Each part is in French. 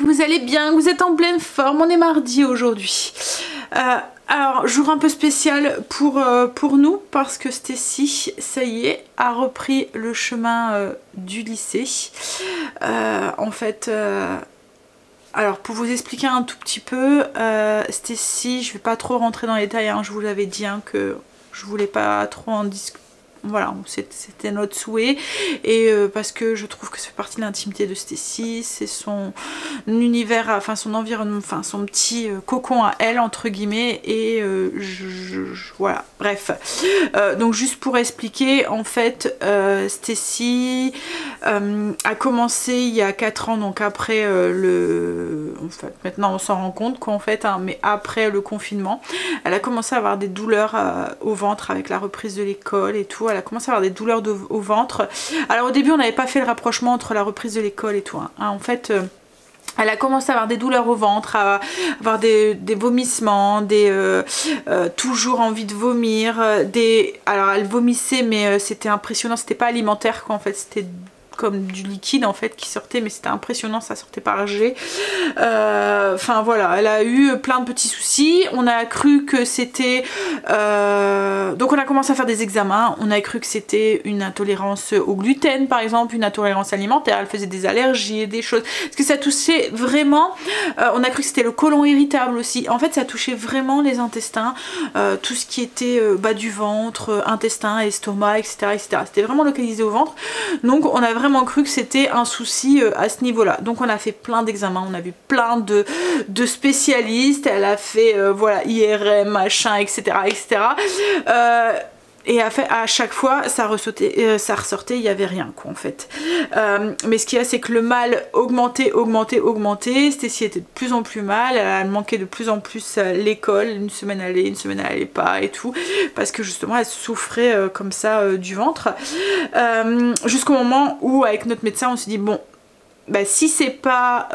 que vous allez bien, que vous êtes en pleine forme. On est mardi aujourd'hui. Alors, jour un peu spécial pour nous parce que Stécie, ça y est, a repris le chemin du lycée. En fait, alors pour vous expliquer un tout petit peu, Stécie, je vais pas trop rentrer dans les détails, hein, je vous l'avais dit hein, que je voulais pas trop en discuter. Voilà, c'était notre souhait et parce que je trouve que ça fait partie de l'intimité de Stécie, c'est son univers, enfin son environnement, enfin son petit cocon à elle entre guillemets et voilà, bref. Donc juste pour expliquer, en fait Stécie a commencé il y a 4 ans, donc après en fait maintenant on s'en rend compte qu'en fait, hein, mais après le confinement, elle a commencé à avoir des douleurs au ventre avec la reprise de l'école et tout. Elle a commencé à avoir des douleurs au ventre. Alors au début on n'avait pas fait le rapprochement entre la reprise de l'école et tout hein. En fait elle a commencé à avoir des douleurs au ventre, à avoir des vomissements, toujours envie de vomir, alors elle vomissait mais c'était impressionnant, c'était pas alimentaire quoi en fait, c'était comme du liquide en fait qui sortait, mais c'était impressionnant, ça sortait par jet. Enfin voilà, elle a eu plein de petits soucis. On a cru que c'était donc on a commencé à faire des examens, on a cru que c'était une intolérance au gluten par exemple, une intolérance alimentaire, elle faisait des allergies et des choses, parce que ça touchait vraiment, on a cru que c'était le côlon irritable aussi. En fait ça touchait vraiment les intestins, tout ce qui était bas du ventre, intestin, estomac, etc., etc. C'était vraiment localisé au ventre, donc on a vraiment cru que c'était un souci à ce niveau là. Donc on a fait plein d'examens, on a vu plein de spécialistes, elle a fait voilà IRM machin, etc., etc. Et à chaque fois ça ressortait, il n'y avait rien quoi en fait. Mais ce qu'il y a, c'est que le mal augmentait. Stécie était de plus en plus mal, elle manquait de plus en plus l'école, une semaine elle allait, une semaine elle allait pas et tout, parce que justement elle souffrait comme ça du ventre. Jusqu'au moment où avec notre médecin on s'est dit bon, bah, si c'est pas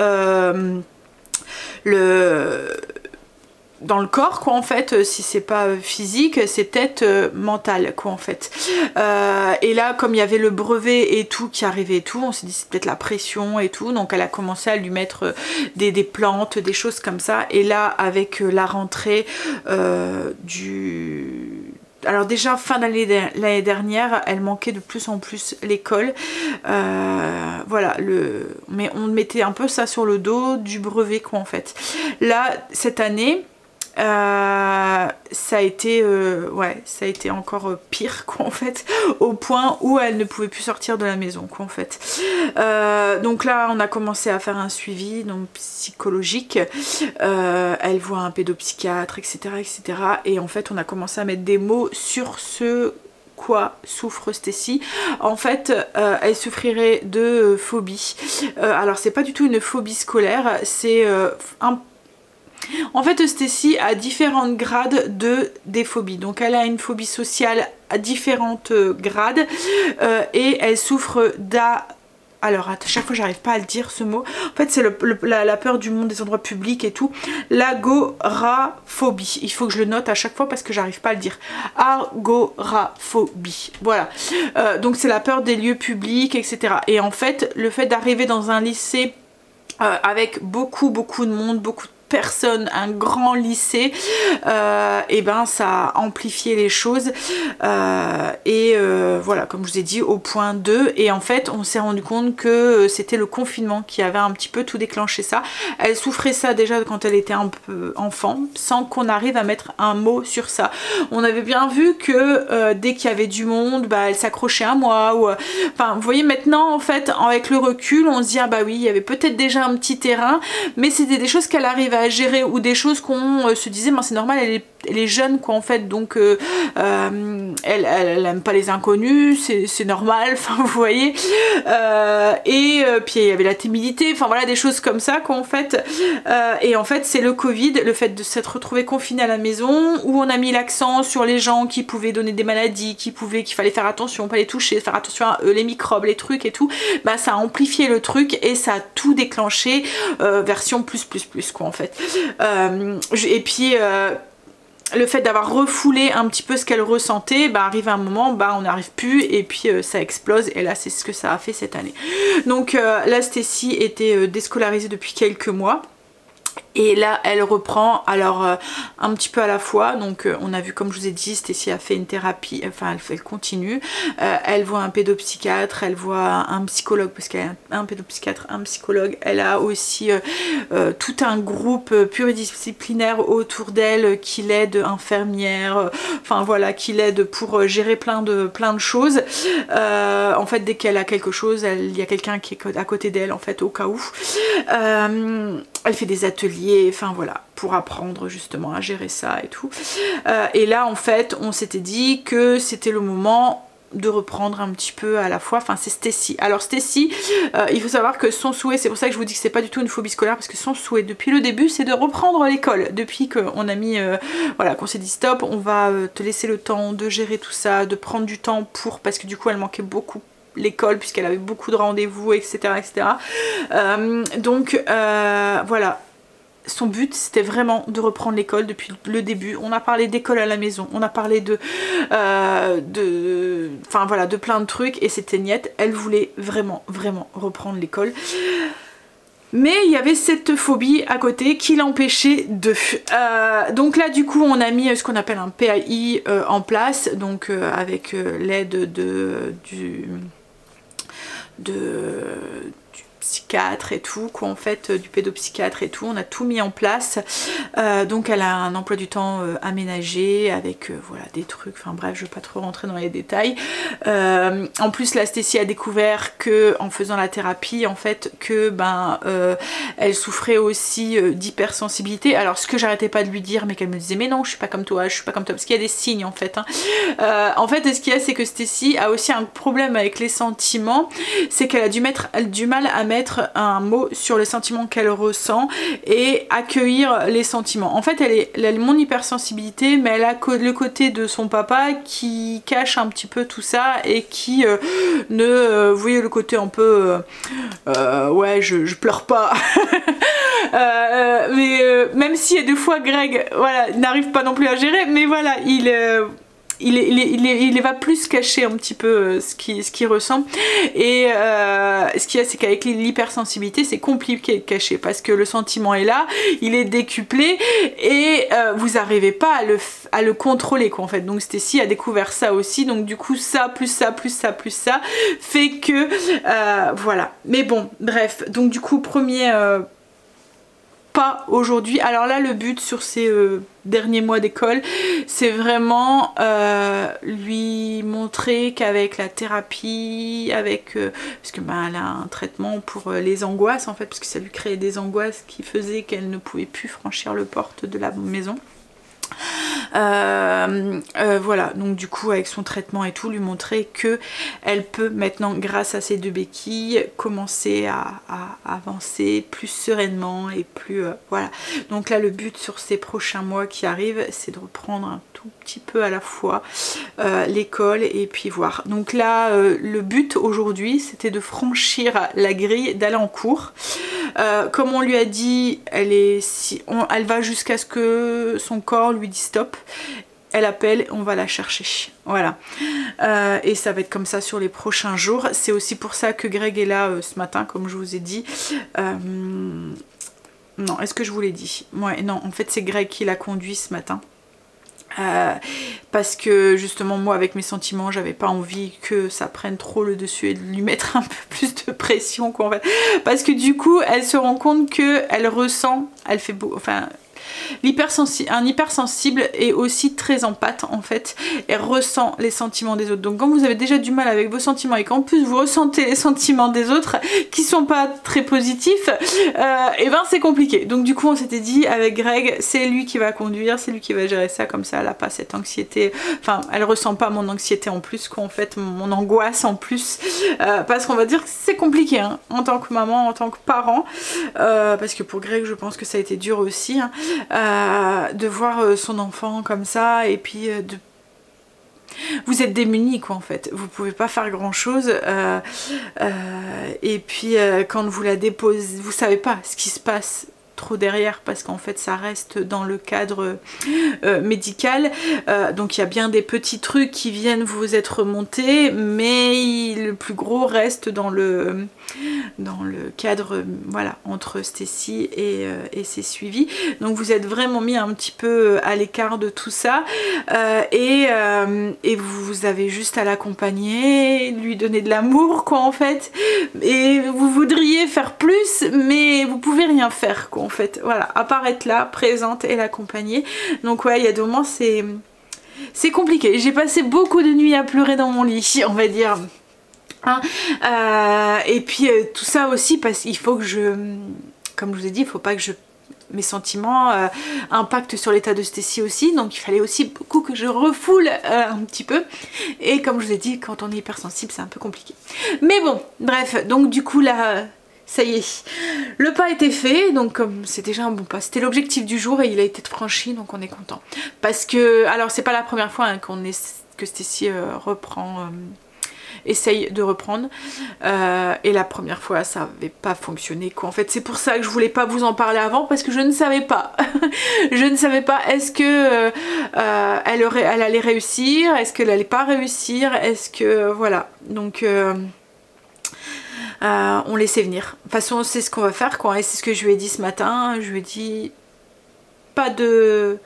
dans le corps quoi en fait, si c'est pas physique, c'est peut-être mental quoi en fait. Et là comme il y avait le brevet et tout qui arrivait et tout, on s'est dit c'est peut-être la pression et tout, donc elle a commencé à lui mettre des plantes, des choses comme ça. Et là avec la rentrée alors déjà fin l'année dernière, elle manquait de plus en plus l'école. Voilà, mais on mettait un peu ça sur le dos du brevet quoi en fait. Là cette année ça a été ouais, ça a été encore pire quoi en fait, au point où elle ne pouvait plus sortir de la maison quoi en fait. Donc là on a commencé à faire un suivi donc psychologique, elle voit un pédopsychiatre, etc., etc. Et en fait on a commencé à mettre des mots sur ce quoi souffre Stécie. En fait elle souffrirait de phobie. Alors c'est pas du tout une phobie scolaire, c'est en fait Stécie a différents grades des phobies. Donc elle a une phobie sociale à différents grades et elle souffre alors à chaque fois j'arrive pas à le dire ce mot. En fait c'est la peur du monde, des endroits publics et tout. L'agoraphobie. Il faut que je le note à chaque fois parce que j'arrive pas à le dire. Agoraphobie. Voilà. Donc c'est la peur des lieux publics, etc. Et en fait le fait d'arriver dans un lycée avec beaucoup de monde, beaucoup de personnes, un grand lycée, et ben ça a amplifié les choses voilà comme je vous ai dit au point 2. Et en fait on s'est rendu compte que c'était le confinement qui avait un petit peu tout déclenché ça. Elle souffrait ça déjà quand elle était un peu enfant sans qu'on arrive à mettre un mot sur ça. On avait bien vu que dès qu'il y avait du monde, bah, elle s'accrochait à moi ou enfin vous voyez maintenant en fait avec le recul on se dit ah bah oui il y avait peut-être déjà un petit terrain, mais c'était des choses qu'elle arrivait à gérer ou des choses qu'on se disait ben c'est normal, elle est jeune quoi en fait, donc elle aime pas les inconnus, c'est normal, enfin vous voyez, puis il y avait la timidité, enfin voilà des choses comme ça quoi en fait. Et en fait c'est le Covid, le fait de s'être retrouvé confiné à la maison où on a mis l'accent sur les gens qui pouvaient donner des maladies, qu'il fallait faire attention, pas les toucher, faire attention à eux, les microbes, les trucs et tout, bah ça a amplifié le truc et ça a tout déclenché version plus quoi en fait. Et puis le fait d'avoir refoulé un petit peu ce qu'elle ressentait, bah, arrive à un moment, bah, on n'arrive plus et puis ça explose, et là c'est ce que ça a fait cette année. Donc là Stacy était déscolarisée depuis quelques mois. Et là elle reprend, alors un petit peu à la fois, donc on a vu, comme je vous ai dit, Stacy a fait une thérapie, enfin elle continue, elle voit un pédopsychiatre, elle voit un psychologue, parce qu'elle a un pédopsychiatre, un psychologue, elle a aussi tout un groupe pluridisciplinaire autour d'elle qui l'aide, infirmière, enfin voilà, qui l'aide pour gérer plein de choses. En fait dès qu'elle a quelque chose, il y a quelqu'un qui est à côté d'elle en fait, au cas où. Elle fait des ateliers, enfin voilà, pour apprendre justement à gérer ça et tout. Et là en fait on s'était dit que c'était le moment de reprendre un petit peu à la fois, enfin c'est Stacy. Alors Stacy, il faut savoir que son souhait, c'est pour ça que je vous dis que c'est pas du tout une phobie scolaire, parce que son souhait depuis le début c'est de reprendre l'école. Depuis qu'on a mis, voilà, qu'on s'est dit stop, on va te laisser le temps de gérer tout ça, de prendre du temps pour, parce que du coup elle manquait beaucoup l'école puisqu'elle avait beaucoup de rendez-vous, etc., etc. Donc voilà, son but c'était vraiment de reprendre l'école depuis le début. On a parlé d'école à la maison, on a parlé enfin voilà, de plein de trucs, et c'était niette. Elle voulait vraiment reprendre l'école. Mais il y avait cette phobie à côté qui l'empêchait de. Donc là du coup on a mis ce qu'on appelle un PAI en place, donc avec l'aide du psychiatre et tout, quoi, en fait, du pédopsychiatre et tout, on a tout mis en place. Donc elle a un emploi du temps aménagé avec voilà, des trucs, enfin bref, je vais pas trop rentrer dans les détails. En plus la Stacy a découvert que en faisant la thérapie en fait que ben elle souffrait aussi d'hypersensibilité. Alors ce que j'arrêtais pas de lui dire, mais qu'elle me disait mais non je suis pas comme toi, je suis pas comme toi, parce qu'il y a des signes en fait, hein. En fait ce qu'il y a c'est que Stacy a aussi un problème avec les sentiments, c'est qu'elle a du mal à mettre un mot sur les sentiments qu'elle ressent et accueillir les sentiments. En fait elle a mon hypersensibilité, mais elle a le côté de son papa qui cache un petit peu tout ça et qui vous voyez le côté un peu ouais je pleure pas mais même si des fois Greg voilà n'arrive pas non plus à gérer, mais voilà il va plus cacher un petit peu ce qu'il ressent. Et ce qu'il y a c'est qu'avec l'hypersensibilité c'est compliqué de cacher, parce que le sentiment est là, il est décuplé et vous n'arrivez pas à le contrôler quoi en fait. Donc Stacy a découvert ça aussi, donc du coup ça plus ça plus ça plus ça fait que voilà. Mais bon bref, donc du coup premier pas aujourd'hui. Alors là le but sur ces derniers mois d'école c'est vraiment lui montrer qu'avec la thérapie, avec parce que ben, elle a un traitement pour les angoisses en fait, parce que ça lui créait des angoisses qui faisaient qu'elle ne pouvait plus franchir le porte de la maison. Voilà, donc du coup avec son traitement et tout, lui montrer que elle peut maintenant grâce à ces deux béquilles commencer à avancer plus sereinement et plus voilà. Donc là le but sur ces prochains mois qui arrivent c'est de reprendre un tout petit peu à la fois l'école et puis voir. Donc là le but aujourd'hui c'était de franchir la grille, d'aller en cours. Comme on lui a dit, elle va jusqu'à ce que son corps lui dit stop. Elle appelle, on va la chercher. Voilà. Et ça va être comme ça sur les prochains jours. C'est aussi pour ça que Greg est là ce matin, comme je vous ai dit. Non, est-ce que je vous l'ai dit? Ouais, non, en fait c'est Greg qui l'a conduit ce matin. Parce que justement moi avec mes sentiments j'avais pas envie que ça prenne trop le dessus et de lui mettre un peu plus de pression quoi en fait, parce que du coup elle se rend compte que elle ressent, elle fait beau, enfin un hypersensible est aussi très empathe en fait, et ressent les sentiments des autres. Donc quand vous avez déjà du mal avec vos sentiments et qu'en plus vous ressentez les sentiments des autres qui sont pas très positifs, et ben c'est compliqué. Donc du coup on s'était dit avec Greg c'est lui qui va conduire, c'est lui qui va gérer ça, comme ça elle a pas cette anxiété, enfin elle ressent pas mon anxiété en plus quoi en fait, mon angoisse en plus, parce qu'on va dire que c'est compliqué hein, en tant que maman, en tant que parent, parce que pour Greg je pense que ça a été dur aussi hein, de voir son enfant comme ça, et puis vous êtes démunis quoi en fait, vous pouvez pas faire grand chose, et puis quand vous la déposez, vous savez pas ce qui se passe trop derrière parce qu'en fait ça reste dans le cadre médical, donc il y a bien des petits trucs qui viennent vous être remontés, mais le plus gros reste dans le cadre, voilà, entre Stécie et ses suivis. Donc vous êtes vraiment mis un petit peu à l'écart de tout ça, et vous avez juste à l'accompagner, lui donner de l'amour quoi en fait, et vous voudriez faire plus mais vous pouvez rien faire quoi en fait, voilà, à part être là, présente et l'accompagner. Donc ouais, il y a des moments c'est compliqué, j'ai passé beaucoup de nuits à pleurer dans mon lit, on va dire. Hein, et puis tout ça aussi parce qu'il faut que comme je vous ai dit, il faut pas que mes sentiments impactent sur l'état de Stécie aussi, donc il fallait aussi beaucoup que je refoule un petit peu, et comme je vous ai dit, quand on est hypersensible c'est un peu compliqué, mais bon bref, donc du coup là ça y est, le pas a été fait, donc comme c'est déjà un bon pas, c'était l'objectif du jour et il a été franchi, donc on est content, parce que alors c'est pas la première fois hein, que Stécie essaye de reprendre, et la première fois ça n'avait pas fonctionné quoi. En fait c'est pour ça que je voulais pas vous en parler avant, parce que je ne savais pas je ne savais pas est-ce que elle allait réussir, est-ce qu'elle allait pas réussir, est-ce que voilà, donc on laissait venir. De toute façon c'est ce qu'on va faire quoi, et c'est ce que je lui ai dit ce matin, je lui ai dit pas de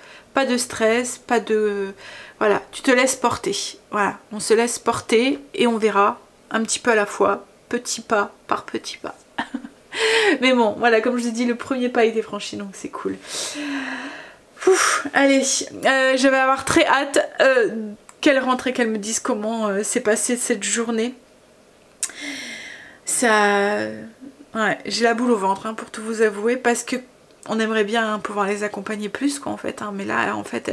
stress, pas de... Voilà, tu te laisses porter. Voilà, on se laisse porter et on verra un petit peu à la fois, petit pas par petit pas. Mais bon, voilà, comme je vous ai dit, le premier pas a été franchi, donc c'est cool. Ouf, allez, je vais avoir très hâte qu'elle rentre et qu'elle me dise comment s'est passée cette journée. Ça... Ouais, j'ai la boule au ventre, hein, pour tout vous avouer, parce que on aimerait bien pouvoir les accompagner plus quoi en fait, hein, mais là en fait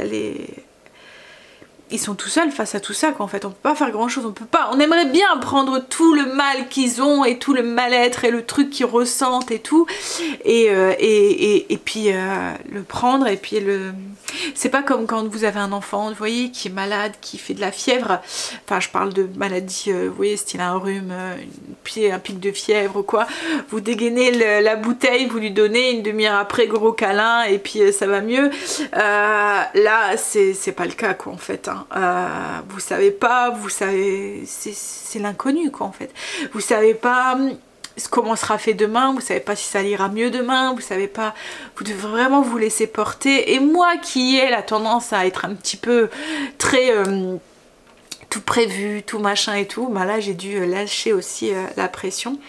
ils sont tout seuls face à tout ça quoi en fait, on peut pas faire grand chose, on aimerait bien prendre tout le mal qu'ils ont et tout le mal-être et le truc qu'ils ressentent et tout, et puis le prendre, et puis c'est pas comme quand vous avez un enfant, vous voyez, qui est malade, qui fait de la fièvre, enfin je parle de maladie, vous voyez, style un rhume, un pic de fièvre ou quoi, vous dégainez la bouteille, vous lui donnez, une demi-heure après gros câlin et puis ça va mieux. Là c'est pas le cas quoi en fait, hein. Vous savez pas, vous savez, c'est l'inconnu quoi en fait, vous savez pas comment sera fait demain, vous savez pas si ça ira mieux demain, vous savez pas, vous devez vraiment vous laisser porter. Et moi qui ai la tendance à être un petit peu très tout prévu, tout machin et tout, bah là j'ai dû lâcher aussi la pression,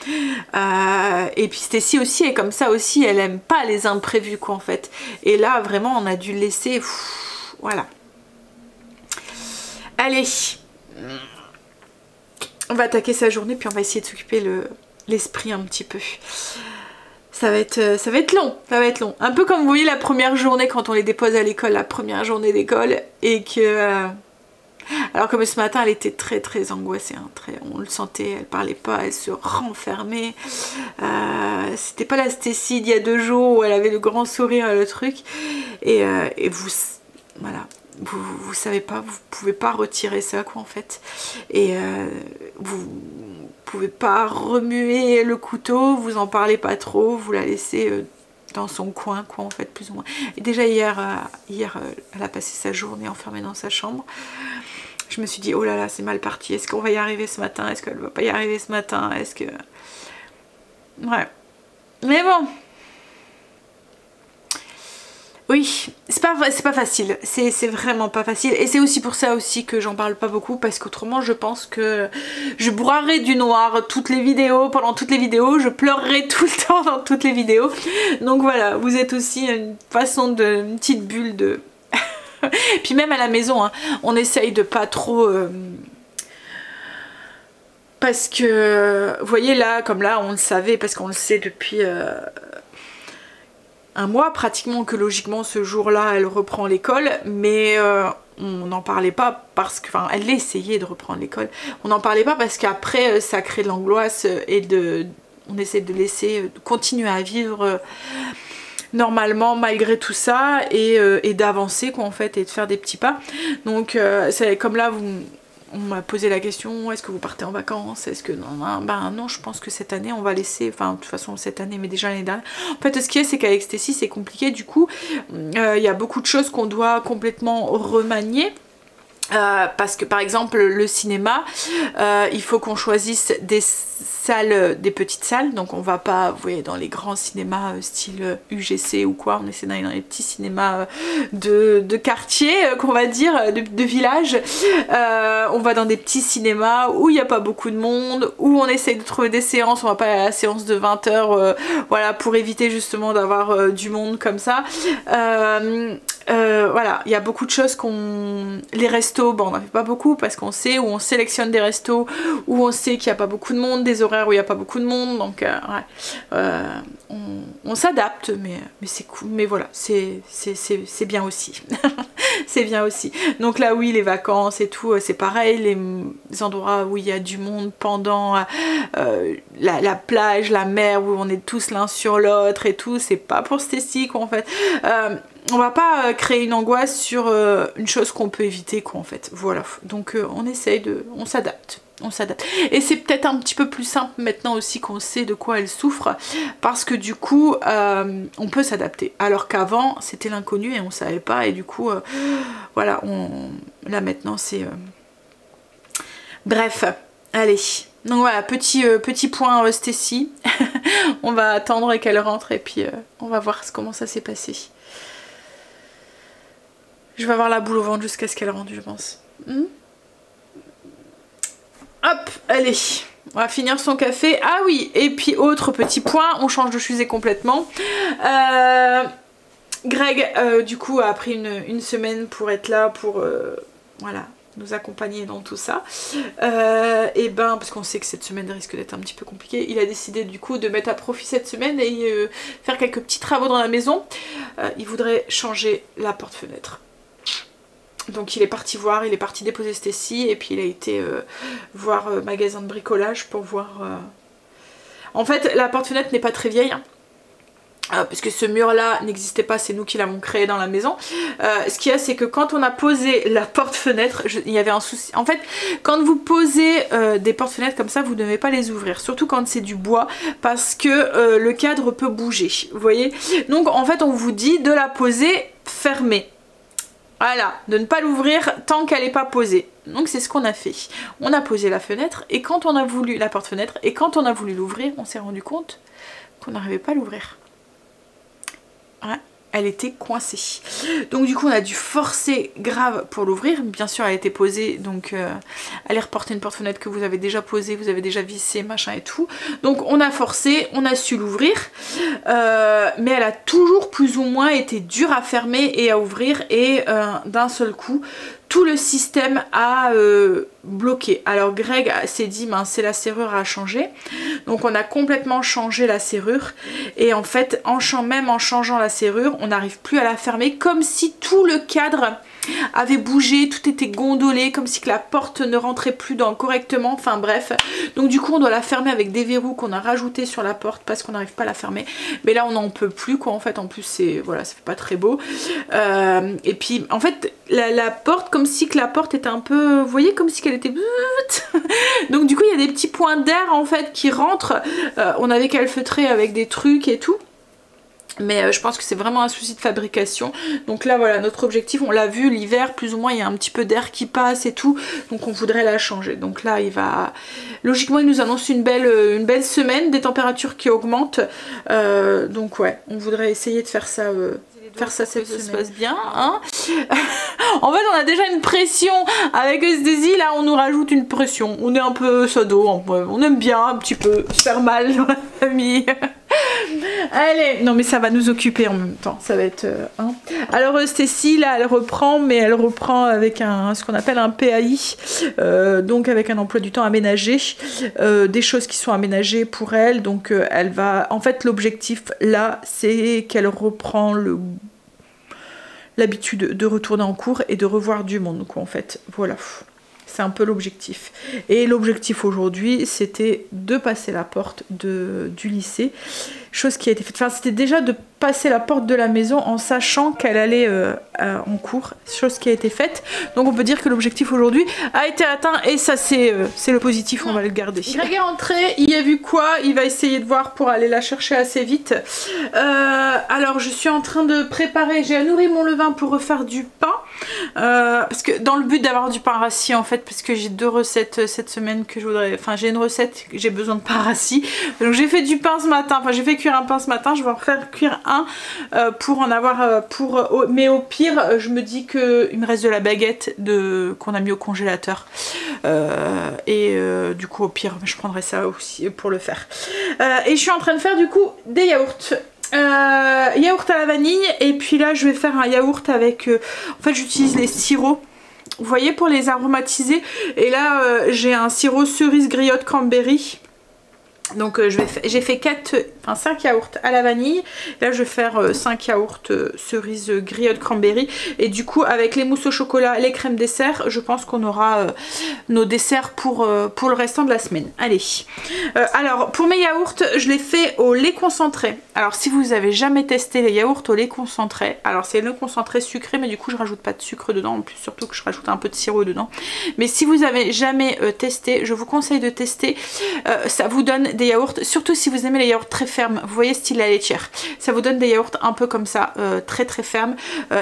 et puis Stécie aussi est comme ça aussi, elle aime pas les imprévus quoi en fait, et là vraiment on a dû laisser, voilà. Allez, on va attaquer sa journée, puis on va essayer de s'occuper l'esprit un petit peu. Ça va être long, ça va être long. Un peu comme vous voyez la première journée quand on les dépose à l'école, la première journée d'école, et que... alors comme ce matin elle était très très angoissée, hein, on le sentait, elle parlait pas, elle se renfermait. C'était pas la Stécie d'il y a 2 jours où elle avait le grand sourire, le truc. Et vous... voilà. Vous savez pas, vous pouvez pas retirer ça quoi en fait, et vous pouvez pas remuer le couteau, vous en parlez pas trop, vous la laissez dans son coin quoi en fait, plus ou moins. Et déjà hier elle a passé sa journée enfermée dans sa chambre. Je me suis dit oh là là c'est mal parti, est-ce qu'on va y arriver ce matin, est-ce qu'elle va pas y arriver ce matin, est-ce que... Ouais, mais bon, oui, c'est pas facile, c'est vraiment pas facile, et c'est aussi pour ça aussi que j'en parle pas beaucoup, parce qu'autrement je pense que je broierais du noir toutes les vidéos, pendant toutes les vidéos, je pleurerai tout le temps dans toutes les vidéos, donc voilà, vous êtes aussi une une petite bulle de... Puis même à la maison, hein, on essaye de pas trop... parce que, vous voyez là, comme là, on le savait, parce qu'on le sait depuis... 1 mois pratiquement, que logiquement ce jour-là elle reprend l'école, mais on n'en parlait pas parce que, enfin elle essayait de reprendre l'école, on n'en parlait pas parce qu'après ça crée de l'angoisse, et on essaie de laisser continuer à vivre normalement malgré tout ça, et d'avancer quoi en fait, et de faire des petits pas. Donc c'est comme là on m'a posé la question, est-ce que vous partez en vacances? Est-ce que non? Ben non, je pense que cette année on va laisser, enfin de toute façon cette année, mais déjà l'année dernière. En fait, ce qui est, c'est qu'avec Stécie c'est compliqué, du coup il y a beaucoup de choses qu'on doit complètement remanier. Parce que par exemple le cinéma, il faut qu'on choisisse des salles, des petites salles, donc on va pas, vous voyez, dans les grands cinémas style UGC ou quoi, on essaie d'aller dans les petits cinémas de quartier, qu'on va dire, de village. On va dans des petits cinémas où il n'y a pas beaucoup de monde, où on essaye de trouver des séances, on va pas à la séance de 20 h, voilà, pour éviter justement d'avoir du monde comme ça. Voilà, il y a beaucoup de choses qu'on... Les restos, bon on n'en fait pas beaucoup parce qu'on sait où on sélectionne des restos où on sait qu'il n'y a pas beaucoup de monde, des horaires où il n'y a pas beaucoup de monde, donc ouais, on s'adapte, mais c'est cool, mais voilà, c'est bien aussi. C'est bien aussi. Donc là oui, les vacances et tout, c'est pareil, les endroits où il y a du monde pendant la plage, la mer, où on est tous l'un sur l'autre et tout, c'est pas pour Stécie quoi en fait. On va pas créer une angoisse sur une chose qu'on peut éviter quoi en fait, voilà. Donc on essaye de... on s'adapte. On s'adapte. Et c'est peut-être un petit peu plus simple maintenant aussi qu'on sait de quoi elle souffre, parce que du coup on peut s'adapter, alors qu'avant c'était l'inconnu et on savait pas, et du coup voilà, là maintenant c'est... Bref, allez. Donc voilà, petit point Stécie. On va attendre qu'elle rentre et puis on va voir comment ça s'est passé. Je vais avoir la boule au ventre jusqu'à ce qu'elle rentre, je pense. Hop, allez, on va finir son café. Ah oui, et puis autre petit point, on change de fusée complètement. Greg, du coup, a pris une semaine pour être là, pour voilà, nous accompagner dans tout ça. Et ben, parce qu'on sait que cette semaine risque d'être un petit peu compliquée, il a décidé du coup de mettre à profit cette semaine et faire quelques petits travaux dans la maison. Il voudrait changer la porte-fenêtre. Donc il est parti voir, il est parti déposer Stécie et puis il a été voir magasin de bricolage pour voir... En fait la porte-fenêtre n'est pas très vieille, hein, puisque ce mur là n'existait pas, c'est nous qui l'avons créé dans la maison. Ce qu'il y a, c'est que quand on a posé la porte-fenêtre, il y avait un souci. En fait, quand vous posez des porte-fenêtres comme ça, vous ne devez pas les ouvrir, surtout quand c'est du bois, parce que le cadre peut bouger, vous voyez. Donc en fait on vous dit de la poser fermée. Voilà, de ne pas l'ouvrir tant qu'elle n'est pas posée. Donc c'est ce qu'on a fait. On a posé la fenêtre et quand on a voulu la porte-fenêtre et quand on a voulu l'ouvrir, on s'est rendu compte qu'on n'arrivait pas à l'ouvrir. Ouais, elle était coincée. Donc du coup on a dû forcer grave pour l'ouvrir. Bien sûr elle était posée, donc allez reporter une porte-fenêtre que vous avez déjà posée, vous avez déjà vissé, machin et tout. Donc on a forcé, on a su l'ouvrir. Mais elle a toujours plus ou moins été dure à fermer et à ouvrir, et d'un seul coup tout le système a bloqué. Alors Greg s'est dit c'est la serrure à changer, donc on a complètement changé la serrure et en fait même en changeant la serrure on n'arrive plus à la fermer, comme si tout le cadre avait bougé, tout était gondolé, comme si que la porte ne rentrait plus correctement, enfin bref. Donc du coup on doit la fermer avec des verrous qu'on a rajoutés sur la porte parce qu'on n'arrive pas à la fermer. Mais là on n'en peut plus quoi en fait, en plus c'est, voilà, ça fait pas très beau. Et puis en fait la porte, comme si que la porte était un peu, vous voyez, comme si qu'elle était... Donc du coup il y a des petits points d'air en fait qui rentrent. On avait calfeutré avec des trucs et tout. Mais je pense que c'est vraiment un souci de fabrication. Donc là voilà, notre objectif, on l'a vu, l'hiver plus ou moins il y a un petit peu d'air qui passe et tout, donc on voudrait la changer. Donc là il va, logiquement il nous annonce une belle semaine, des températures qui augmentent, donc ouais, on voudrait essayer de faire ça cette semaine. Ça se passe bien, hein. En fait on a déjà une pression avec Stécie, là on nous rajoute une pression. On est un peu sado, on aime bien un petit peu se faire mal dans la famille. Allez, non mais ça va nous occuper en même temps, ça va être... hein. Alors Stécie là elle reprend, mais elle reprend avec ce qu'on appelle un PAI, donc avec un emploi du temps aménagé, des choses qui sont aménagées pour elle, donc elle va... En fait l'objectif là c'est qu'elle reprend l'habitude de retourner en cours et de revoir du monde quoi en fait, voilà. C'est un peu l'objectif. Et l'objectif aujourd'hui, c'était de passer la porte du lycée. Chose qui a été faite. Enfin, c'était déjà de passer la porte de la maison en sachant qu'elle allait en cours. Chose qui a été faite. Donc on peut dire que l'objectif aujourd'hui a été atteint. Et ça, c'est le positif, on va le garder. Greg est rentré, il a vu quoi? Il va essayer de voir pour aller la chercher assez vite. Alors, je suis en train de préparer. J'ai nourri mon levain pour refaire du pain. Parce que dans le but d'avoir du pain rassis en fait, parce que j'ai 2 recettes cette semaine que je voudrais, enfin j'ai une recette que j'ai besoin de pain rassis, donc j'ai fait du pain ce matin, enfin j'ai fait cuire un pain ce matin, je vais en faire cuire un pour en avoir mais au pire je me dis que il me reste de la baguette qu'on a mis au congélateur du coup au pire je prendrai ça aussi pour le faire. Et je suis en train de faire du coup des yaourts. Yaourt à la vanille, et puis là je vais faire un yaourt avec en fait j'utilise les sirops, vous voyez, pour les aromatiser, et là j'ai un sirop cerise griotte cranberry. Donc j'ai fait 5 yaourts à la vanille. Là je vais faire 5 yaourts cerise griotte cranberry. Et du coup avec les mousses au chocolat, les crèmes dessert, je pense qu'on aura nos desserts pour le restant de la semaine. Allez. Alors pour mes yaourts, je les fais au lait concentré. Alors si vous avez jamais testé les yaourts au lait concentré, alors c'est le concentré sucré, mais du coup je rajoute pas de sucre dedans. En plus surtout que je rajoute un peu de sirop dedans. Mais si vous avez jamais testé, je vous conseille de tester. Ça vous donne des yaourts, surtout si vous aimez les yaourts très fermes, vous voyez, style la laitière, ça vous donne des yaourts un peu comme ça, très très fermes,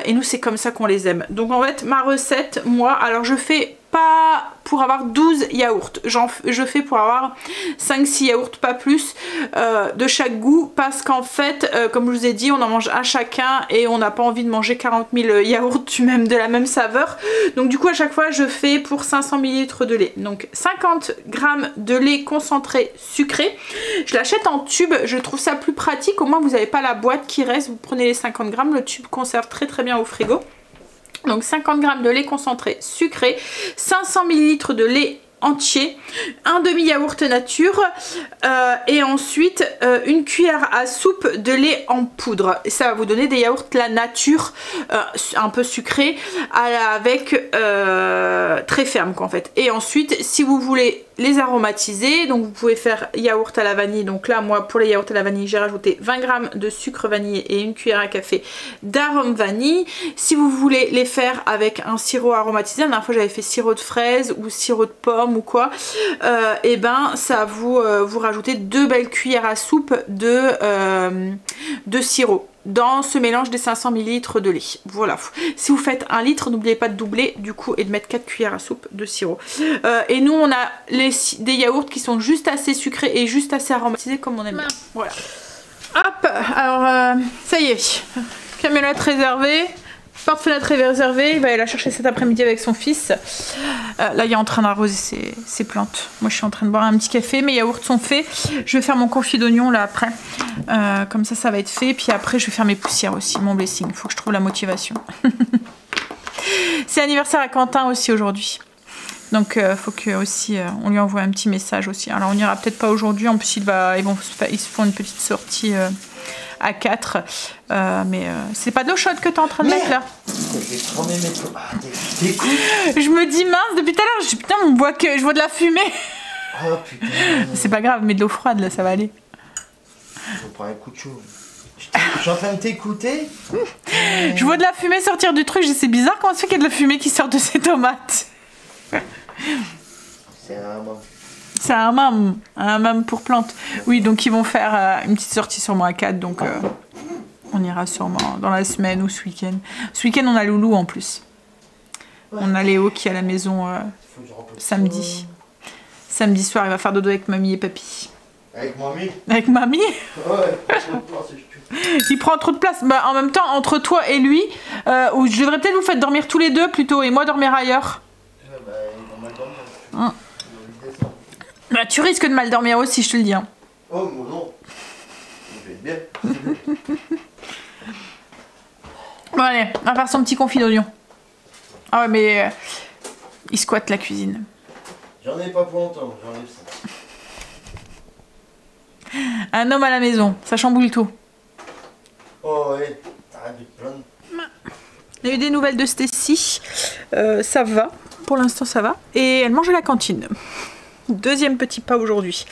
et nous c'est comme ça qu'on les aime. Donc en fait ma recette, moi, alors je fais pas pour avoir 12 yaourts, je fais pour avoir 5-6 yaourts, pas plus, de chaque goût, parce qu'en fait comme je vous ai dit, on en mange un chacun et on n'a pas envie de manger 40 000 yaourts même de la même saveur. Donc du coup à chaque fois je fais pour 500 ml de lait, donc 50 g de lait concentré sucré. Je l'achète en tube, je trouve ça plus pratique, au moins vous n'avez pas la boîte qui reste, vous prenez les 50 g, le tube conserve très très bien au frigo. Donc 50 g de lait concentré sucré, 500 ml de lait entier, un demi yaourt nature, et ensuite une cuillère à soupe de lait en poudre. Et ça va vous donner des yaourts la nature, un peu sucrés, avec très ferme quoi en fait. Et ensuite si vous voulez les aromatiser, donc vous pouvez faire yaourt à la vanille. Donc là moi pour les yaourts à la vanille j'ai rajouté 20 g de sucre vanillé et une cuillère à café d'arôme vanille. Si vous voulez les faire avec un sirop aromatisé, la dernière fois j'avais fait sirop de fraise ou sirop de pomme ou quoi, et ben ça vous rajoutez 2 belles cuillères à soupe de sirop dans ce mélange des 500 ml de lait. Voilà, si vous faites 1 litre, n'oubliez pas de doubler du coup et de mettre 4 cuillères à soupe de sirop. Et nous on a des yaourts qui sont juste assez sucrés et juste assez aromatisés comme on aime bien. Voilà. Hop, alors ça y est, camionnette réservée, porte-fenêtre réservée, il va aller la chercher cet après-midi avec son fils. Là il est en train d'arroser ses plantes. Moi je suis en train de boire un petit café, mes yaourts sont faits. Je vais faire mon confit d'oignon là après. Comme ça va être fait. Puis après je vais faire mes poussières aussi, mon blessing. Il faut que je trouve la motivation. C'est l'anniversaire à Quentin aussi aujourd'hui. Donc faut que aussi on lui envoie un petit message aussi. Alors on ira peut-être pas aujourd'hui, en plus ils se font une petite sortie à 4. Mais c'est pas d'eau chaude que t'es en train de mettre là. Je me dis mince, depuis tout à l'heure, putain je vois de la fumée. Oh putain. C'est pas grave, mets de l'eau froide là, ça va aller. Je prends un coup de chaud. Je suis en train de t'écouter. Je vois de la fumée sortir du truc, c'est bizarre, comment ça fait qu'il y a de la fumée qui sort de ces tomates? C'est un hammam. C'est un hammam pour plantes. Oui, donc ils vont faire une petite sortie sûrement à 4, donc on ira sûrement dans la semaine ou ce week-end. Ce week-end on a Loulou en plus. Ouais. On a Léo qui est à la maison samedi. Samedi soir, il va faire dodo avec mamie et papy. Avec mamie? Avec mamie? Ouais. Il prend trop de place. Bah, en même temps, entre toi et lui, ou je devrais peut-être vous faire dormir tous les deux plutôt et moi dormir ailleurs. Ouais, bah, ils vont mal dormir. Bah, tu risques de mal dormir aussi, je te le dis. Hein. Oh, moi non. Je vais être bien. Bon, allez, on va faire son petit confit d'oignon. Ah ouais, mais il squatte la cuisine. J'en ai pas pour longtemps, j'enlève ça. Un homme à la maison, ça chamboule tout. Oh ouais, t'arrêtes de te plaindre. On a eu des nouvelles de Stécie, ça va. pour l'instant ça va. Et elle mange à la cantine. Deuxième petit pas aujourd'hui.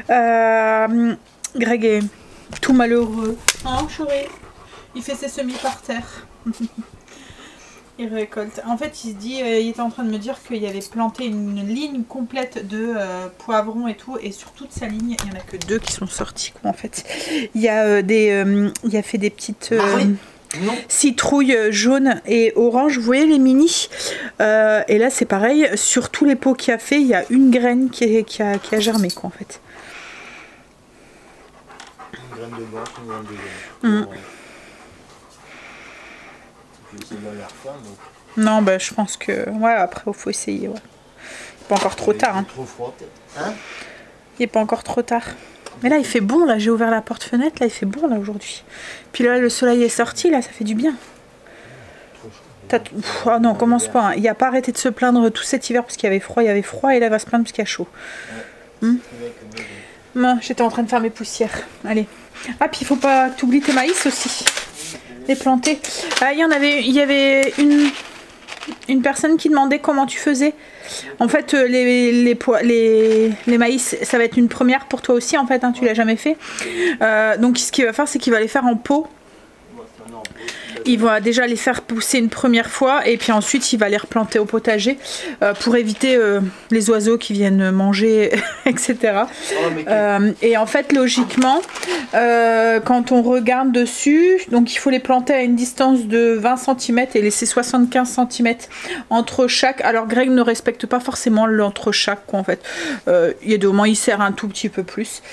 Greg est tout malheureux. Oh chérie, il fait ses semis par terre. Il récolte. En fait, il se dit, il était en train de me dire qu'il avait planté une ligne complète de poivrons et tout, et sur toute sa ligne, il n'y en a que 2 qui sont sortis, quoi, en fait. Il y a il a fait des petites citrouilles jaunes et oranges. Vous voyez les mini et là, c'est pareil. Sur tous les pots qu'il a fait, il y a une graine qui a germé, quoi, en fait. Une graine de blanche, une graine de jaune. Non, bah je pense que... Ouais, après, il faut essayer, ouais. Il n'est pas encore trop tard, hein. Trop froid, hein. Il n'est pas encore trop tard. Mais là, il fait bon, là. J'ai ouvert la porte-fenêtre, là, il fait bon, là, aujourd'hui. Puis là, le soleil est sorti, là, ça fait du bien. Oh non, commence pas. Hein. Il n'a pas arrêté de se plaindre tout cet hiver parce qu'il y avait froid, et là, il va se plaindre parce qu'il y a chaud. Moi, j'étais en train de faire mes poussières. Allez. Ah, puis il faut pas que tu oublies tes maïs aussi. Les planter. Ah, il y avait une personne qui demandait comment tu faisais. En fait, les maïs, ça va être une première pour toi aussi, en fait, hein, tu l'as jamais fait. Donc ce qu'il va faire, c'est qu'il va les faire en pot. Il va déjà les faire pousser une première fois et puis ensuite il va les replanter au potager pour éviter les oiseaux qui viennent manger, etc. Et en fait, logiquement, quand on regarde dessus, donc il faut les planter à une distance de 20 cm et laisser 75 cm entre chaque. Alors Greg ne respecte pas forcément l'entre chaque, quoi, en fait. Il y a des moments, il sert un tout petit peu plus.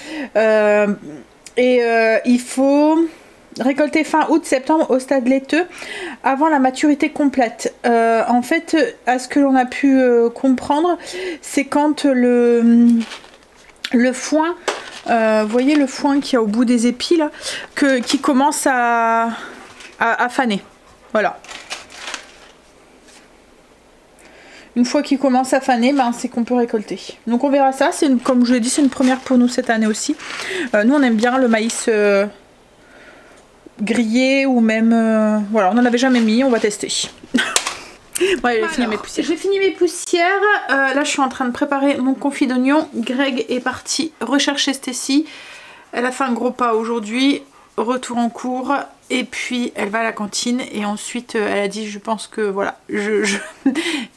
Il faut récolter fin août-septembre au stade laiteux avant la maturité complète. En fait, à ce que l'on a pu comprendre, c'est quand le foin, vous voyez le foin qu'il y a au bout des épis là, qui commence à faner. Voilà. Une fois qu'il commence à faner, ben, c'est qu'on peut récolter. Donc on verra ça. Comme je l'ai dit, c'est une première pour nous cette année aussi. Nous, on aime bien le maïs grillé ou même... voilà, on n'en avait jamais mis, on va tester. Ouais, j'ai fini mes poussières. J'ai fini mes poussières. Là, je suis en train de préparer mon confit d'oignon. Greg est parti rechercher Stacy. Elle a fait un gros pas aujourd'hui. Retour en cours. Et puis, elle va à la cantine. Et ensuite, elle a dit, je pense que voilà. Je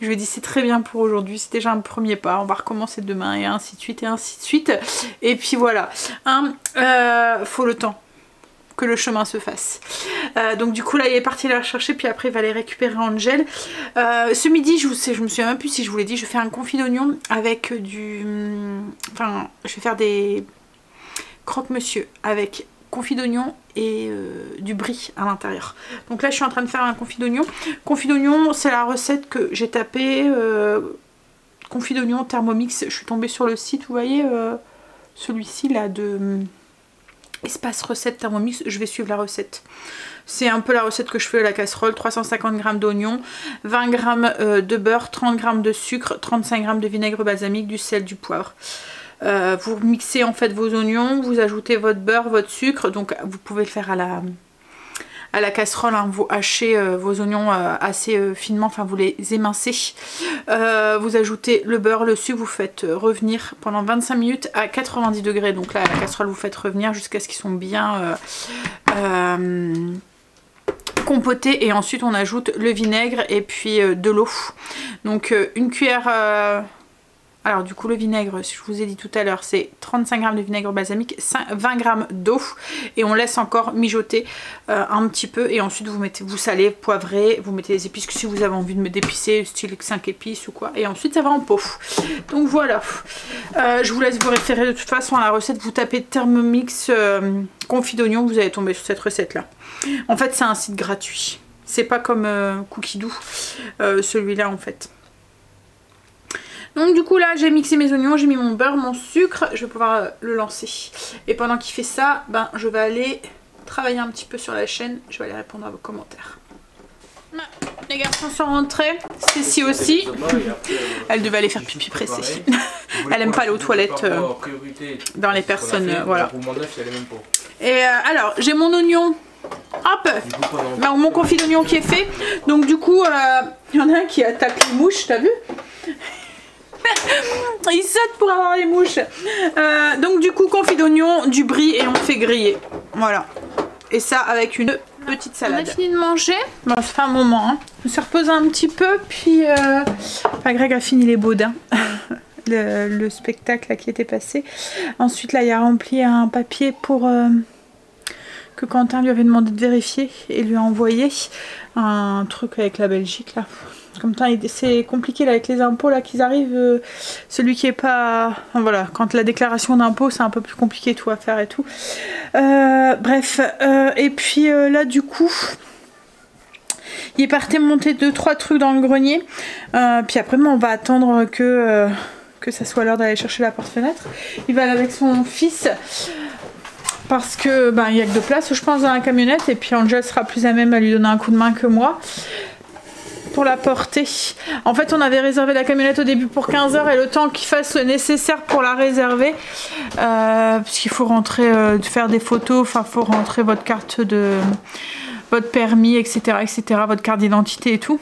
lui ai dit, c'est très bien pour aujourd'hui. C'est déjà un premier pas. On va recommencer demain. Et ainsi de suite, et ainsi de suite. Et puis voilà. Faut le temps que le chemin se fasse. Donc du coup là il est parti la chercher, puis après il va les récupérer en gel. Ce midi je me souviens même plus si je vous l'ai dit, je fais un confit d'oignon avec du... Enfin je vais faire des croque-monsieur avec confit d'oignon et du brie à l'intérieur. Donc là je suis en train de faire un confit d'oignon. Confit d'oignon c'est la recette que j'ai tapée. Confit d'oignon Thermomix, je suis tombée sur le site, vous voyez celui-ci là de... Espace recette Thermomix, je vais suivre la recette. C'est un peu la recette que je fais à la casserole. 350 g d'oignons, 20 g de beurre, 30 g de sucre, 35 g de vinaigre balsamique, du sel, du poivre. Vous mixez en fait vos oignons, vous ajoutez votre beurre, votre sucre. Donc vous pouvez le faire à la casserole, hein. Vous hachez vos oignons assez finement, enfin vous les émincez. Vous ajoutez le beurre, le sucre, vous faites revenir pendant 25 minutes à 90 degrés. Donc là, à la casserole, vous faites revenir jusqu'à ce qu'ils sont bien compotés. Et ensuite, on ajoute le vinaigre et puis de l'eau. Donc une cuillère... Alors du coup le vinaigre, je vous ai dit tout à l'heure, c'est 35 g de vinaigre balsamique, 20 g d'eau et on laisse encore mijoter un petit peu et ensuite vous salez, poivrez, vous mettez les épices si vous avez envie de me d'épicer, style 5 épices ou quoi, et ensuite ça va en pot. Donc voilà, je vous laisse vous référer de toute façon à la recette, vous tapez Thermomix confit d'oignon, vous allez tomber sur cette recette là. En fait c'est un site gratuit, c'est pas comme Cookidoo, celui-là en fait. Donc du coup là j'ai mixé mes oignons, j'ai mis mon beurre, mon sucre, je vais pouvoir le lancer. Et pendant qu'il fait ça, ben, je vais aller travailler un petit peu sur la chaîne, je vais aller répondre à vos commentaires. Les garçons sont rentrés, Cécile aussi, elle devait aller faire pipi pressé. Elle aime pas aller aux toilettes dans les personnes, voilà. Et alors j'ai mon oignon Hop, mon confit d'oignon qui est fait. Donc du coup, il y en a un qui attaque les mouches, t'as vu? Il saute pour avoir les mouches. Donc du coup, confit d'oignon, du brie et on fait griller. Voilà. Et ça avec une petite salade. On a fini de manger. Bon, ça fait un moment. Hein. On s'est reposé un petit peu. Puis Greg a fini les baudins. le spectacle là, qui était passé. Ensuite, là, il a rempli un papier pour... que Quentin lui avait demandé de vérifier et lui a envoyé un truc avec la Belgique là. Comme ça, c'est compliqué là, avec les impôts là qu'ils arrivent. Celui qui est pas... Enfin, voilà, quand la déclaration d'impôt c'est un peu plus compliqué tout à faire et tout. Bref, et puis là du coup... Il est parti monter 2-3 trucs dans le grenier. Puis après, on va attendre que ça soit l'heure d'aller chercher la porte-fenêtre. Il va aller avec son fils. Parce que il n'y a que de place, je pense, dans la camionnette. Et puis Angel sera plus à même à lui donner un coup de main que moi. Pour la porter. En fait, on avait réservé la camionnette au début pour 15 h et le temps qu'il fasse le nécessaire pour la réserver. Parce qu'il faut rentrer, faire des photos. Enfin, il faut rentrer votre carte de... votre permis, etc., etc., votre carte d'identité et tout.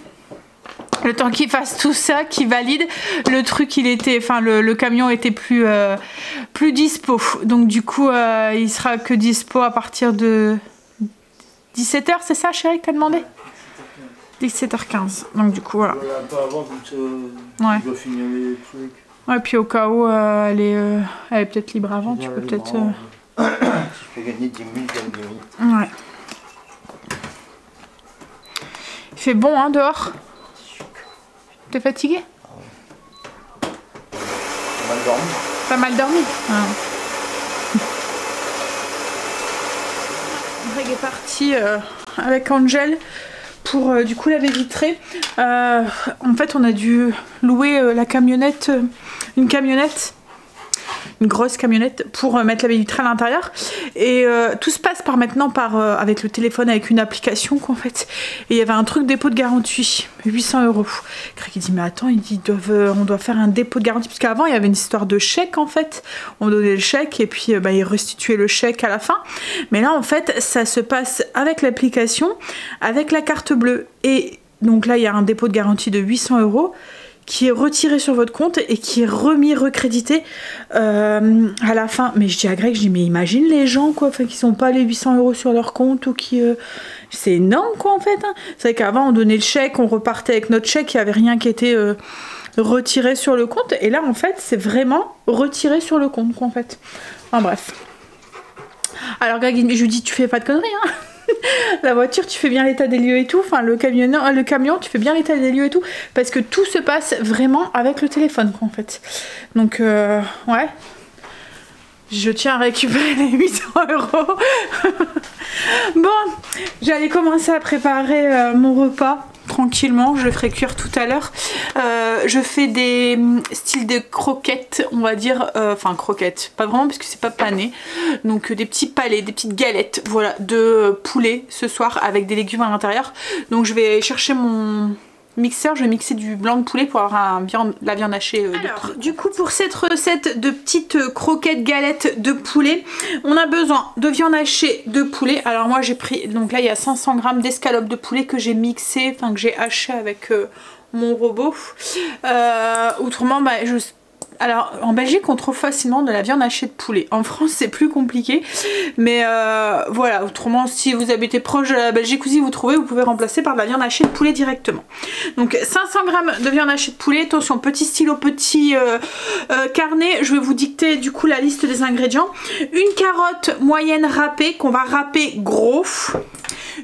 Le temps qu'il fasse tout ça, qu'il valide, le truc, il était, enfin le camion était plus dispo. Donc du coup, il sera que dispo à partir de 17 h, c'est ça, chérie, que t'as demandé? 17h15. Donc du coup, voilà. Un peu avant, tu dois finir les trucs. Ouais, puis au cas où elle est peut-être libre avant, tu peux peut-être... Je peux gagner 10 minutes, ouais. Il fait bon, hein, dehors? T'es fatigué? Mal dormi. Pas mal dormi? Ah. Greg est parti avec Angel pour du coup la baie vitrée. En fait, on a dû louer la camionnette, une grosse camionnette pour mettre la baie vitrée à l'intérieur. Et tout se passe maintenant avec le téléphone, avec une application qu'en fait. Et il y avait un truc dépôt de garantie, 800 €. Greg il dit mais attends, il dit on doit faire un dépôt de garantie parce qu'avant il y avait une histoire de chèque en fait. On donnait le chèque et puis il restituait le chèque à la fin. Mais là en fait ça se passe avec l'application, avec la carte bleue. Et donc là il y a un dépôt de garantie de 800 € qui est retiré sur votre compte et qui est recrédité à la fin. Mais je dis à Greg, je dis mais imagine les gens quoi, enfin qui sont pas les 800 € sur leur compte ou qui... C'est énorme quoi en fait. Hein. C'est vrai qu'avant on donnait le chèque, on repartait avec notre chèque, il n'y avait rien qui était retiré sur le compte. Et là en fait c'est vraiment retiré sur le compte quoi en fait. Enfin bref. Alors Greg je lui dis tu fais pas de conneries hein. La voiture tu fais bien l'état des lieux et tout, enfin le camion tu fais bien l'état des lieux et tout, parce que tout se passe vraiment avec le téléphone quoi, en fait. Donc ouais, je tiens à récupérer les 800 €. Bon, j'allais commencer à préparer mon repas tranquillement, je le ferai cuire tout à l'heure. Je fais des styles de croquettes, on va dire, enfin croquettes, pas vraiment parce que c'est pas pané, donc des petits palets, des petites galettes, voilà, de poulet ce soir avec des légumes à l'intérieur. Donc je vais chercher mon mixeur, je vais mixer du blanc de poulet pour avoir la viande hachée. Alors, du coup pour cette recette de petites croquettes galettes de poulet, on a besoin de viande hachée de poulet. Alors moi j'ai pris, donc là il y a 500 g d'escalope de poulet que j'ai mixé, enfin que j'ai haché avec mon robot. Autrement alors en Belgique on trouve facilement de la viande hachée de poulet. En France c'est plus compliqué. Mais voilà, autrement si vous habitez proche de la Belgique ou si vous trouvez, vous pouvez remplacer par de la viande hachée de poulet directement. Donc 500 g de viande hachée de poulet. Attention, petit stylo, petit carnet. Je vais vous dicter du coup la liste des ingrédients. Une carotte moyenne râpée qu'on va râper gros.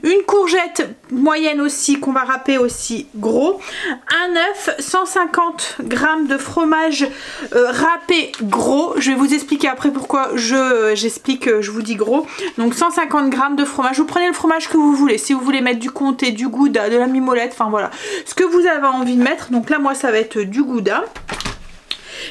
Une courgette moyenne aussi qu'on va râper aussi gros. Un œuf, 150 g de fromage râpé gros. Je vais vous expliquer après pourquoi je vous dis gros. Donc 150 g de fromage. Vous prenez le fromage que vous voulez. Si vous voulez mettre du comté, du gouda, de la mimolette, enfin voilà. Ce que vous avez envie de mettre. Donc là moi ça va être du gouda.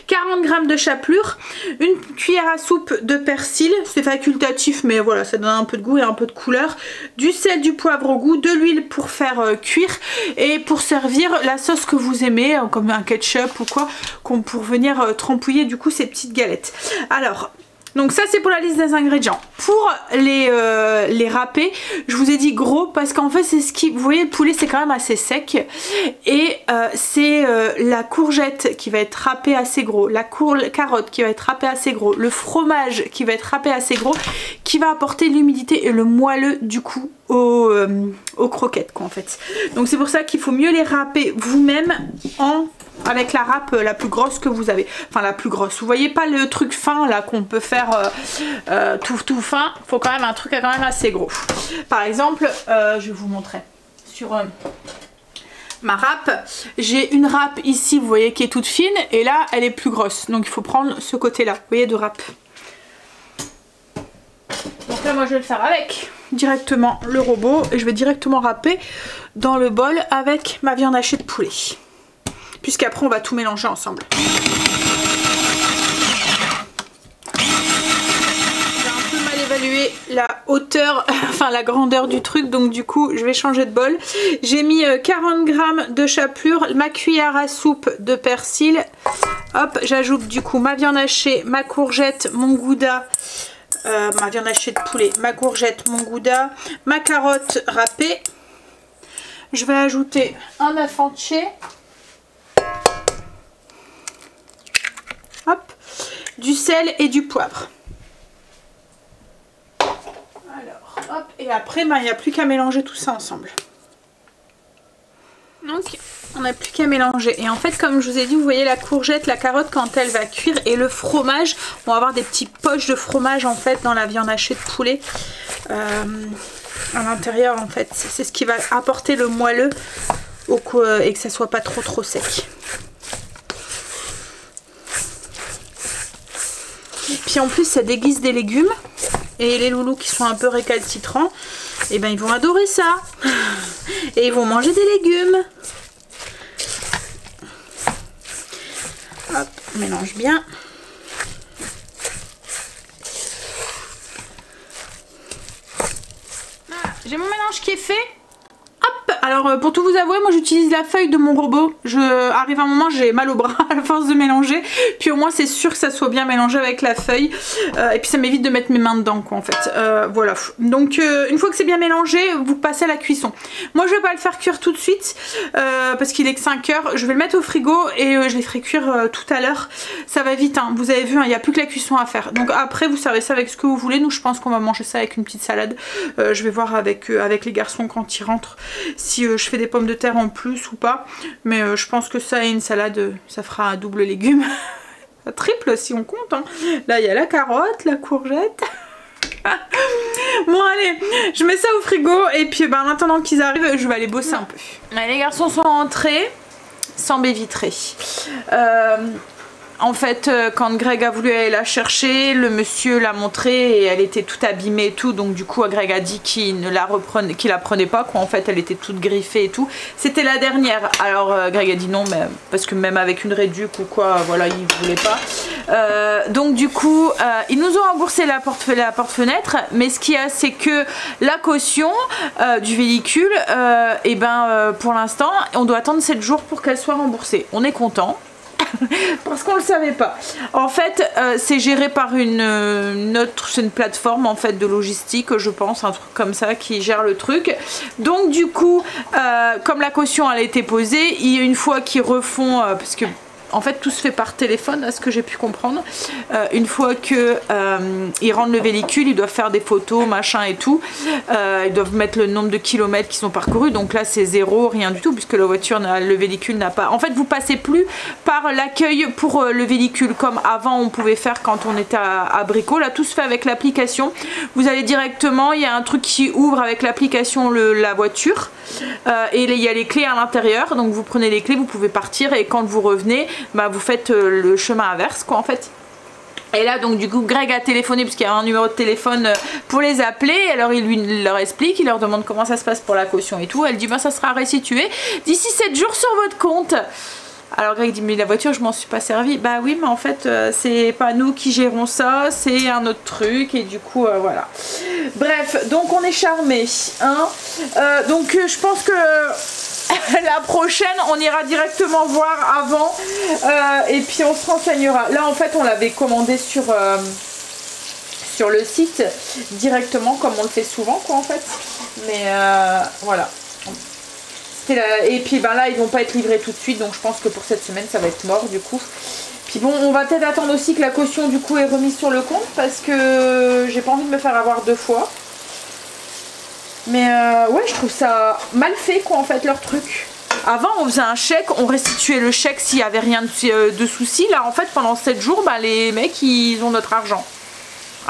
40 g de chapelure, une cuillère à soupe de persil, c'est facultatif mais voilà ça donne un peu de goût et un peu de couleur, du sel, du poivre au goût, de l'huile pour faire cuire et pour servir la sauce que vous aimez comme un ketchup ou quoi, pour venir trempouiller du coup ces petites galettes. Alors donc ça c'est pour la liste des ingrédients. four les râpés, je vous ai dit gros parce qu'en fait c'est ce qui, vous voyez le poulet c'est quand même assez sec et c'est la courgette qui va être râpée assez gros, la carotte qui va être râpée assez gros, le fromage qui va être râpé assez gros, qui va apporter l'humidité et le moelleux du coup aux croquettes quoi en fait. Donc c'est pour ça qu'il faut mieux les râper vous-même avec la râpe la plus grosse que vous avez, enfin la plus grosse, vous voyez pas le truc fin là qu'on peut faire tout fin, faut quand même un truc quand même assez gros. Par exemple je vais vous montrer sur ma râpe, j'ai une râpe ici vous voyez qui est toute fine et là elle est plus grosse, donc il faut prendre ce côté là, vous voyez, de râpe. Donc là moi je vais le faire avec directement le robot et je vais directement râper dans le bol avec ma viande hachée de poulet, puisqu'après on va tout mélanger ensemble. J'ai un peu mal évalué la hauteur, enfin la grandeur du truc, donc du coup je vais changer de bol. J'ai mis 40 g de chapelure, ma cuillère à soupe de persil. Hop, j'ajoute du coup ma viande hachée, ma courgette, mon gouda. Ma viande hachée de poulet, ma courgette, mon gouda, ma carotte râpée. Je vais ajouter un œuf entier. Hop, du sel et du poivre. Alors, hop, et après, il n'y a plus qu'à mélanger tout ça ensemble. Donc, on n'a plus qu'à mélanger. Et en fait, comme je vous ai dit, vous voyez la courgette, la carotte, quand elle va cuire, et le fromage, on va avoir des petites poches de fromage en fait dans la viande hachée de poulet à l'intérieur en fait. C'est ce qui va apporter le moelleux et que ça soit pas trop sec. Puis en plus, ça déguise des légumes. Et les loulous qui sont un peu récalcitrants, et ben ils vont adorer ça. Et ils vont manger des légumes. Hop, on mélange bien. Voilà, j'ai mon mélange qui est fait. Hop, alors pour tout vous avouer, moi j'utilise la feuille de mon robot. Arrive un moment, j'ai mal au bras à la force de mélanger. Puis au moins c'est sûr que ça soit bien mélangé avec la feuille. Et puis ça m'évite de mettre mes mains dedans quoi en fait. Voilà. Donc une fois que c'est bien mélangé, vous passez à la cuisson. Moi je vais pas le faire cuire tout de suite parce qu'il est que 5 heures. Je vais le mettre au frigo et je les ferai cuire tout à l'heure. Ça va vite hein. Vous avez vu, il n'y a plus que la cuisson à faire. Donc après vous servez ça avec ce que vous voulez. Nous je pense qu'on va manger ça avec une petite salade. Je vais voir avec les garçons quand ils rentrent si je fais des pommes de terre en plus ou pas, mais je pense que ça et une salade ça fera un double légume. Triple si on compte hein. Là il y a la carotte, la courgette. Bon allez, je mets ça au frigo et puis en attendant qu'ils arrivent je vais aller bosser un peu. Allez, les garçons sont rentrés sans baie vitrée. En fait, quand Greg a voulu aller la chercher, le monsieur l'a montré et elle était toute abîmée et tout. Donc du coup, Greg a dit qu'il ne la reprenait, qu'il la prenait pas. Quoi. En fait, elle était toute griffée et tout. C'était la dernière. Alors Greg a dit non, mais parce que même avec une réduc ou quoi, voilà, il voulait pas. Donc du coup, ils nous ont remboursé la porte-fenêtre. Mais ce qu'il y a, c'est que la caution du véhicule, pour l'instant, on doit attendre 7 jours pour qu'elle soit remboursée. On est content. Parce qu'on le savait pas. En fait, c'est géré par c'est une plateforme en fait de logistique, je pense, un truc comme ça qui gère le truc. Donc du coup, comme la caution elle a été posée, une fois qu'ils refont, parce que en fait tout se fait par téléphone à ce que j'ai pu comprendre, une fois que ils rendent le véhicule, ils doivent faire des photos machin et tout, ils doivent mettre le nombre de kilomètres qui sont parcourus, donc là c'est 0, rien du tout puisque le véhicule n'a pas, en fait vous passez plus par l'accueil pour le véhicule comme avant on pouvait faire quand on était à Brico. Là tout se fait avec l'application, vous allez directement, il y a un truc qui ouvre avec l'application la voiture et il y a les clés à l'intérieur, donc vous prenez les clés, vous pouvez partir et quand vous revenez vous faites le chemin inverse quoi en fait. Et là donc du coup Greg a téléphoné parce qu'il y a un numéro de téléphone pour les appeler, alors il leur explique, il leur demande comment ça se passe pour la caution et tout, elle dit ça sera restitué d'ici 7 jours sur votre compte. Alors Greg dit mais la voiture je m'en suis pas servi. Bah oui mais en fait c'est pas nous qui gérons ça, c'est un autre truc et du coup voilà. Bref, donc on est charmés hein. Donc je pense que la prochaine on ira directement voir avant sur le site directement comme on le fait souvent quoi en fait. Mais voilà. Et puis ben là ils vont pas être livrés tout de suite, donc je pense que pour cette semaine ça va être mort du coup. Puis bon, on va peut-être attendre aussi que la caution du coup est remise sur le compte parce que j'ai pas envie de me faire avoir 2 fois. Mais ouais, je trouve ça mal fait quoi en fait leur truc. Avant on faisait un chèque, on restituait le chèque s'il y avait rien de souci. Là en fait pendant 7 jours, bah, les mecs ils ont notre argent.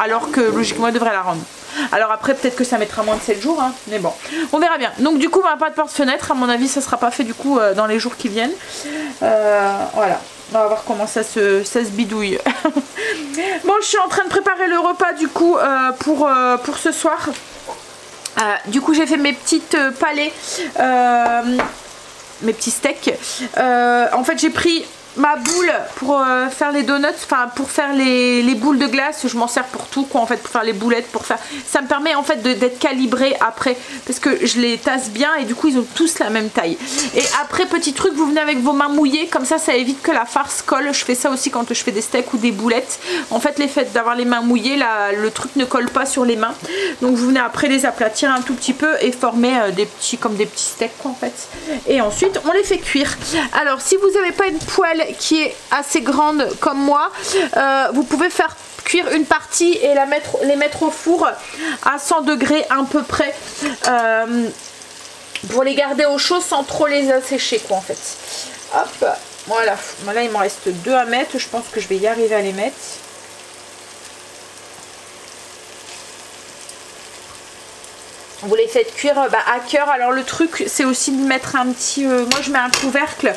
Alors que logiquement ils devraient la rendre. Alors après peut-être que ça mettra moins de 7 jours, hein, mais bon, on verra bien. Donc du coup bah, pas de porte-fenêtre, à mon avis ça sera pas fait du coup dans les jours qui viennent. Voilà, on va voir comment ça se bidouille. Bon, je suis en train de préparer le repas du coup pour ce soir. Du coup j'ai fait mes petites palais, mes petits steaks. En fait j'ai pris ma boule pour faire les donuts, enfin pour faire les boules de glace, je m'en sers pour tout quoi en fait, pour faire les boulettes, pour faire, ça me permet en fait d'être calibré après parce que je les tasse bien et du coup ils ont tous la même taille. Et après petit truc, vous venez avec vos mains mouillées, comme ça évite que la farce colle. Je fais ça aussi quand je fais des steaks ou des boulettes, en fait l'effet d'avoir les mains mouillées, le truc ne colle pas sur les mains, donc vous venez après les aplatir un tout petit peu et former comme des petits steaks quoi en fait, et ensuite on les fait cuire. Alors si vous n'avez pas une poêle qui est assez grande comme moi, vous pouvez faire cuire une partie et les mettre au four à 100 degrés à peu près, pour les garder au chaud sans trop les assécher quoi en fait. Hop, voilà, là il m'en reste 2 à mettre, je pense que je vais y arriver à les mettre. Vous les faites cuire à cœur. Alors le truc c'est aussi de mettre un petit, moi je mets un couvercle.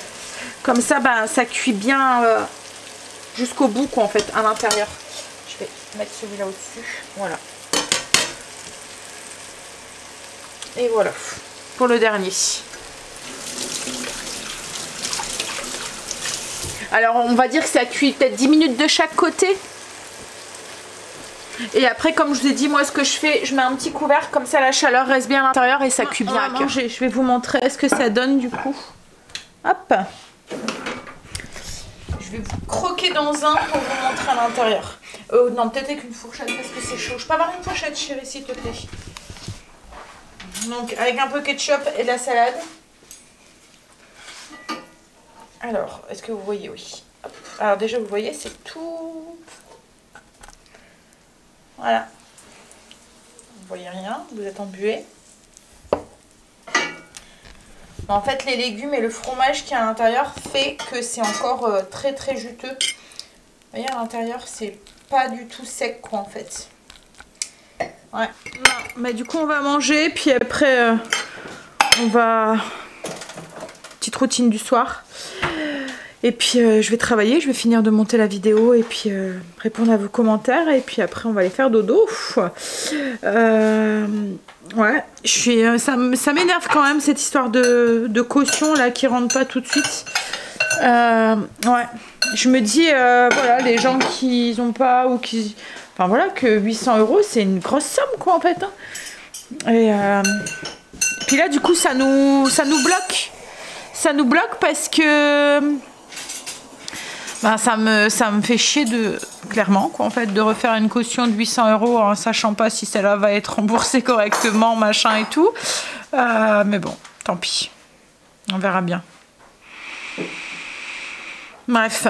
Comme ça, ça cuit bien jusqu'au bout, quoi, en fait, à l'intérieur. Je vais mettre celui-là au-dessus. Voilà. Et voilà, pour le dernier. Alors, on va dire que ça cuit peut-être 10 minutes de chaque côté. Et après, comme je vous ai dit, moi, ce que je fais, je mets un petit couvercle, comme ça, la chaleur reste bien à l'intérieur et ça cuit bien à cœur. Je vais vous montrer ce que ça donne, du coup. Hop. Je vais vous croquer dans un pour vous montrer à l'intérieur. Non, peut-être avec une fourchette parce que c'est chaud. Je peux avoir une fourchette, chérie, s'il te plaît. Donc, avec un peu de ketchup et de la salade. Alors, est-ce que vous voyez? Oui. Hop. Alors, déjà, vous voyez, c'est tout. Voilà. Vous voyez rien, vous êtes embué. En fait les légumes et le fromage qui est à l'intérieur fait que c'est encore très très juteux. Vous voyez à l'intérieur c'est pas du tout sec quoi en fait. Ouais. Non, mais du coup on va manger puis après on va... Petite routine du soir. Et puis je vais travailler, je vais finir de monter la vidéo et puis répondre à vos commentaires et puis après on va aller faire dodo. Ouais, ça m'énerve quand même cette histoire de caution là qui rentre pas tout de suite. Ouais, je me dis voilà, les gens qui n'ont pas ou qui... Enfin voilà, que 800 € c'est une grosse somme quoi en fait. Hein. Et puis là du coup ça nous bloque. Ça nous bloque parce que... ça me fait chier clairement quoi, en fait, de refaire une caution de 800 € en sachant pas si celle-là va être remboursée correctement, machin et tout. Mais bon, tant pis. On verra bien. Bref,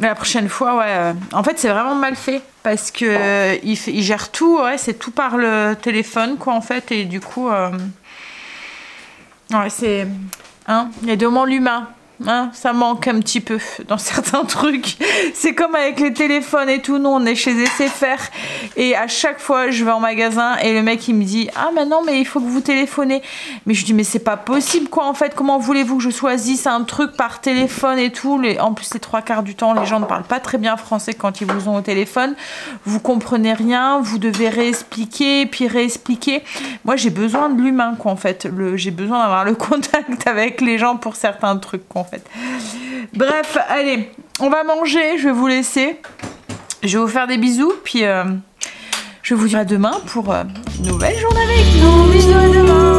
la prochaine fois, ouais. En fait, c'est vraiment mal fait parce que il gère tout, ouais, c'est tout par le téléphone quoi, en fait, et du coup, ouais, c'est... Hein, il y a des moments l'humain. Hein, ça manque un petit peu dans certains trucs. C'est comme avec les téléphones et tout. Nous on est chez SFR et à chaque fois je vais en magasin et le mec il me dit ah mais non mais il faut que vous téléphonez. Mais je dis mais c'est pas possible quoi en fait. Comment voulez-vous que je choisisse un truc par téléphone et tout. En plus les 3/4 du temps les gens ne parlent pas très bien français quand ils vous ont au téléphone. Vous comprenez rien. Vous devez réexpliquer puis réexpliquer. Moi j'ai besoin de l'humain quoi en fait. J'ai besoin d'avoir le contact avec les gens pour certains trucs quoi. En fait. Bref, allez, on va manger, je vais vous laisser. Je vais vous faire des bisous, puis je vous dis à demain pour une nouvelle journée avec nous. Bisous à demain.